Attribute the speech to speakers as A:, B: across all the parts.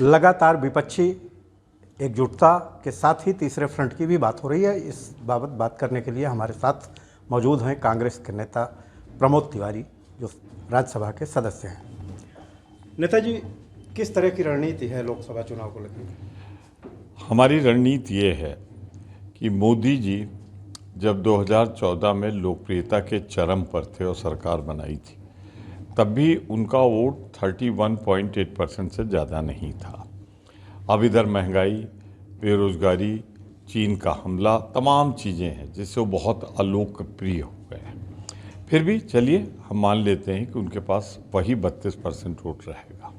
A: लगातार विपक्षी एकजुटता के साथ ही तीसरे फ्रंट की भी बात हो रही है। इस बाबत बात करने के लिए हमारे साथ मौजूद हैं कांग्रेस के नेता प्रमोद तिवारी, जो राज्यसभा के सदस्य हैं। नेताजी, किस तरह की रणनीति है लोकसभा चुनाव को लेकर?
B: हमारी रणनीति ये है कि मोदी जी जब 2014 में लोकप्रियता के चरम पर थे और सरकार बनाई थी, तब भी उनका वोट 31.8% से ज़्यादा नहीं था। अब इधर महंगाई, बेरोजगारी, चीन का हमला, तमाम चीज़ें हैं जिससे वो बहुत अलोकप्रिय हो गए हैं। फिर भी चलिए हम मान लेते हैं कि उनके पास वही 32% वोट रहेगा।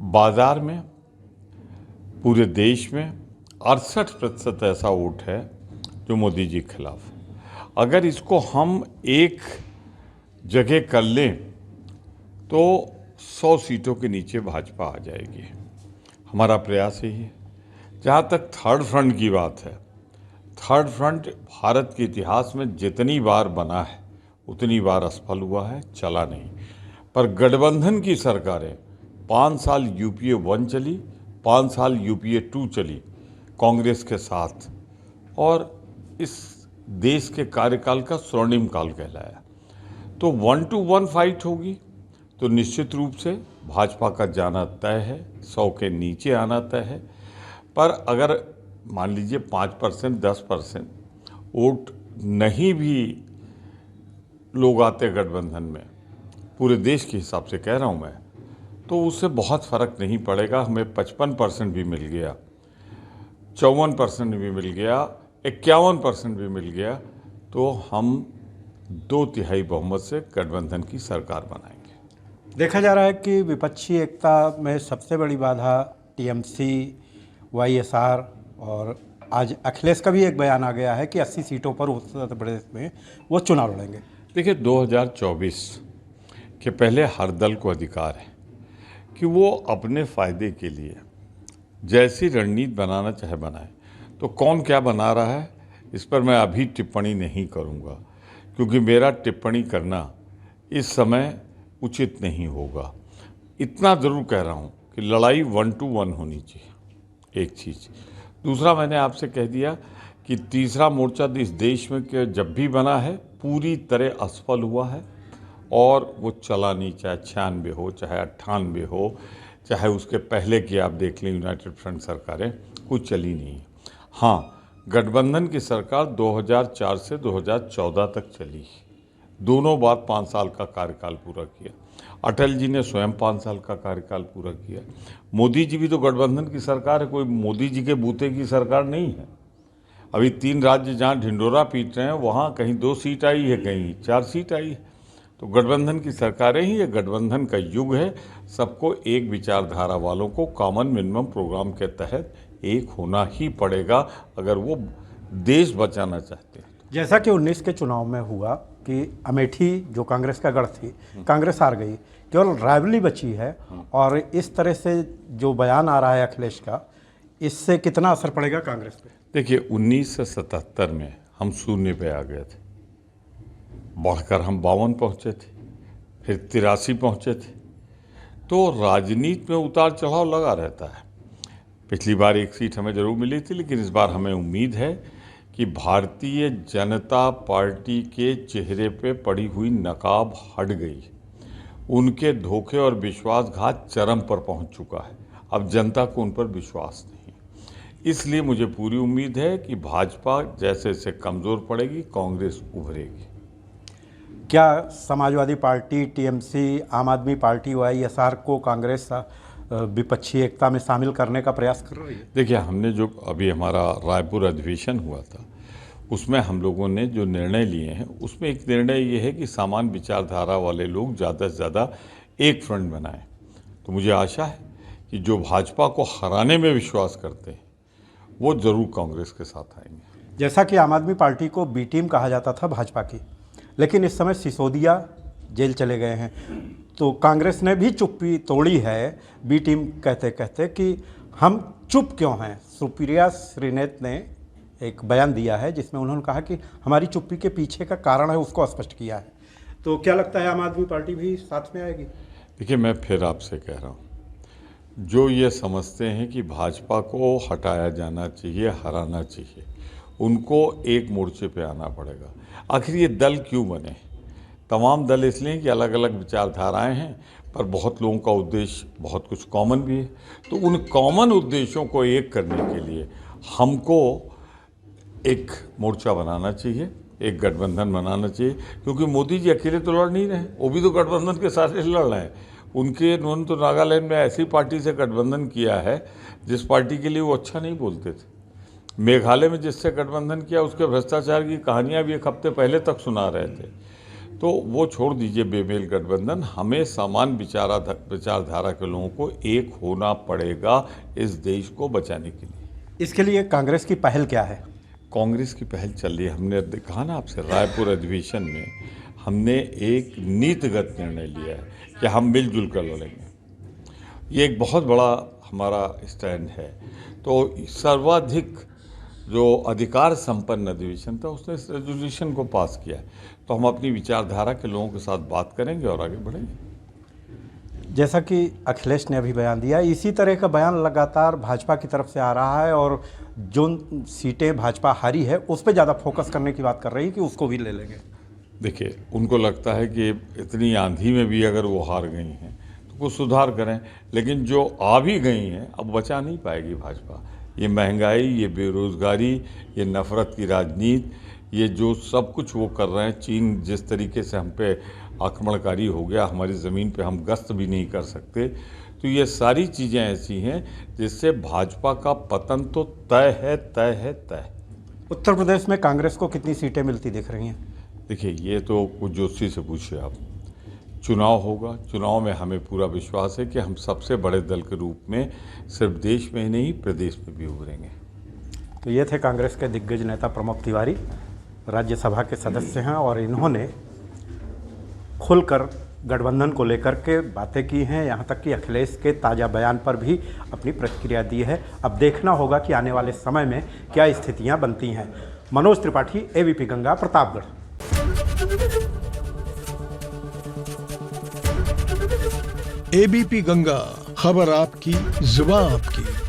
B: बाज़ार में पूरे देश में 68% ऐसा वोट है जो मोदी जी के खिलाफ। अगर इसको हम एक जगह कर लें तो 100 सीटों के नीचे भाजपा आ जाएगी। हमारा प्रयास यही है। जहाँ तक थर्ड फ्रंट की बात है, थर्ड फ्रंट भारत के इतिहास में जितनी बार बना है उतनी बार असफल हुआ है, चला नहीं। पर गठबंधन की सरकारें 5 साल यूपीए 1 चली, 5 साल यूपीए 2 चली कांग्रेस के साथ, और इस देश के कार्यकाल का स्वर्णिम काल कहलाया। तो 1 to 1 फाइट होगी तो निश्चित रूप से भाजपा का जाना तय है, 100 के नीचे आना तय है। पर अगर मान लीजिए 5%, 10% वोट नहीं भी लोग आते गठबंधन में, पूरे देश के हिसाब से कह रहा हूँ मैं, तो उससे बहुत फ़र्क नहीं पड़ेगा। हमें 55% भी मिल गया, 54% भी मिल गया, 51% भी मिल गया, तो हम 2/3 बहुमत से गठबंधन की सरकार बनाएंगे।
A: देखा जा रहा है कि विपक्षी एकता में सबसे बड़ी बाधा टीएमसी, वाईएसआर, और आज अखिलेश का भी एक बयान आ गया है कि 80 सीटों पर उत्तर प्रदेश में वो चुनाव लड़ेंगे।
B: देखिए, 2024 के पहले हर दल को अधिकार है कि वो अपने फ़ायदे के लिए जैसी रणनीति बनाना चाहे बनाए। तो कौन क्या बना रहा है इस पर मैं अभी टिप्पणी नहीं करूंगा, क्योंकि मेरा टिप्पणी करना इस समय उचित नहीं होगा। इतना ज़रूर कह रहा हूँ कि लड़ाई 1 to 1 होनी चाहिए, एक चीज़। दूसरा, मैंने आपसे कह दिया कि तीसरा मोर्चा इस देश में कि जब भी बना है पूरी तरह असफल हुआ है, और वो चला नहीं, चाहे 96 हो, चाहे 98 हो, चाहे उसके पहले की आप देख लें यूनाइटेड फ्रंट सरकारें, कुछ चली नहीं है। हाँ, गठबंधन की सरकार 2004 से 2014 तक चली, दोनों बार 5 साल का कार्यकाल पूरा किया। अटल जी ने स्वयं 5 साल का कार्यकाल पूरा किया। मोदी जी भी तो गठबंधन की सरकार है, कोई मोदी जी के बूते की सरकार नहीं है। अभी 3 राज्य जहाँ ढिंडोरा पीट रहे हैं वहाँ कहीं 2 सीट आई है, कहीं 4 सीट आई है। तो गठबंधन की सरकारें ही, ये गठबंधन का युग है। सबको एक विचारधारा वालों को कॉमन मिनिमम प्रोग्राम के तहत एक होना ही पड़ेगा अगर वो देश बचाना चाहते हैं।
A: जैसा कि 19 के चुनाव में हुआ कि अमेठी जो कांग्रेस का गढ़ थी, कांग्रेस हार गई, केवल रायबरेली बची है, और इस तरह से जो बयान आ रहा है अखिलेश का, इससे कितना असर पड़ेगा कांग्रेस पे?
B: देखिए, 1977 में हम 0 पे आ गए थे, बढ़कर हम 52 पहुँचे थे, फिर 83 पहुँचे थे। तो राजनीति में उतार चढ़ाव लगा रहता है। पिछली बार 1 सीट हमें जरूर मिली थी, लेकिन इस बार हमें उम्मीद है कि भारतीय जनता पार्टी के चेहरे पे पड़ी हुई नकाब हट गई। उनके धोखे और विश्वासघात चरम पर पहुंच चुका है। अब जनता को उन पर विश्वास नहीं। इसलिए मुझे पूरी उम्मीद है कि भाजपा जैसे जैसे कमज़ोर पड़ेगी, कांग्रेस उभरेगी।
A: क्या समाजवादी पार्टी, टीएमसी, आम आदमी पार्टी, वाईएसआर को कांग्रेस विपक्षी एकता में शामिल करने का प्रयास कर रही है?
B: देखिए, हमने जो अभी हमारा रायपुर अधिवेशन हुआ था, उसमें हम लोगों ने जो निर्णय लिए हैं, उसमें एक निर्णय ये है कि समान विचारधारा वाले लोग ज़्यादा से ज़्यादा एक फ्रंट बनाएं। तो मुझे आशा है कि जो भाजपा को हराने में विश्वास करते हैं वो ज़रूर कांग्रेस के साथ आएंगे।
A: जैसा कि आम आदमी पार्टी को बी टीम कहा जाता था भाजपा की, लेकिन इस समय सिसोदिया जेल चले गए हैं, तो कांग्रेस ने भी चुप्पी तोड़ी है बी टीम कहते कहते कि हम चुप क्यों हैं। सुप्रिया श्रीनेत ने एक बयान दिया है जिसमें उन्होंने कहा कि हमारी चुप्पी के पीछे का कारण है, उसको स्पष्ट किया है। तो क्या लगता है आम आदमी पार्टी भी साथ में आएगी?
B: देखिए, मैं फिर आपसे कह रहा हूँ, जो ये समझते हैं कि भाजपा को हटाया जाना चाहिए, हराना चाहिए, उनको एक मोर्चे पे आना पड़ेगा। आखिर ये दल क्यों बने? तमाम दल इसलिए कि अलग अलग विचारधाराएं हैं, पर बहुत लोगों का उद्देश्य बहुत कुछ कॉमन भी है। तो उन कॉमन उद्देश्यों को एक करने के लिए हमको एक मोर्चा बनाना चाहिए, एक गठबंधन बनाना चाहिए, क्योंकि मोदी जी अकेले तो लड़ नहीं रहे, वो भी तो गठबंधन के साथ लड़ रहे हैं। उन्होंने तो नागालैंड में ऐसी पार्टी से गठबंधन किया है जिस पार्टी के लिए वो अच्छा नहीं बोलते थे। मेघालय में जिससे गठबंधन किया उसके भ्रष्टाचार की कहानियां भी एक हफ्ते पहले तक सुना रहे थे। तो वो छोड़ दीजिए बेमेल गठबंधन, हमें समान विचारधारा के लोगों को एक होना पड़ेगा इस देश को बचाने के लिए।
A: इसके लिए कांग्रेस की पहल क्या है?
B: कांग्रेस की पहल चल रही है। हमने कहा ना आपसे, रायपुर अधिवेशन में हमने एक नीतिगत निर्णय लिया है कि हम मिलजुल कर लड़ेंगे। ये एक बहुत बड़ा हमारा स्टैंड है। तो सर्वाधिक जो अधिकार संपन्न अधिवेशन था उसने इस रेजोल्यूशन को पास किया है। तो हम अपनी विचारधारा के लोगों के साथ बात करेंगे और आगे बढ़ेंगे।
A: जैसा कि अखिलेश ने अभी बयान दिया, इसी तरह का बयान लगातार भाजपा की तरफ से आ रहा है और जो सीटें भाजपा हारी है उस पर ज़्यादा फोकस करने की बात कर रही है कि उसको भी ले लेंगे।
B: देखिए, उनको लगता है कि इतनी आंधी में भी अगर वो हार गई हैं तो कुछ सुधार करें, लेकिन जो आ भी गई हैं अब बचा नहीं पाएगी भाजपा। ये महंगाई, ये बेरोज़गारी, ये नफ़रत की राजनीति, ये जो सब कुछ वो कर रहे हैं, चीन जिस तरीके से हम पे आक्रमणकारी हो गया, हमारी ज़मीन पे हम गश्त भी नहीं कर सकते, तो ये सारी चीज़ें ऐसी हैं जिससे भाजपा का पतन तो तय है, तय है, तय।
A: उत्तर प्रदेश में कांग्रेस को कितनी सीटें मिलती दिख रही हैं?
B: देखिए, ये तो कुछ जोशी से पूछिए आप। चुनाव होगा, चुनाव में हमें पूरा विश्वास है कि हम सबसे बड़े दल के रूप में सिर्फ देश में ही नहीं प्रदेश में भी उभरेंगे।
A: तो ये थे कांग्रेस के दिग्गज नेता प्रमोद तिवारी, राज्यसभा के सदस्य हैं और इन्होंने खुलकर गठबंधन को लेकर के बातें की हैं। यहाँ तक कि अखिलेश के ताज़ा बयान पर भी अपनी प्रतिक्रिया दी है। अब देखना होगा कि आने वाले समय में क्या स्थितियाँ बनती हैं। मनोज त्रिपाठी, एबीपी गंगा, प्रतापगढ़।
C: एबीपी गंगा, खबर आपकी, जुबान आपकी।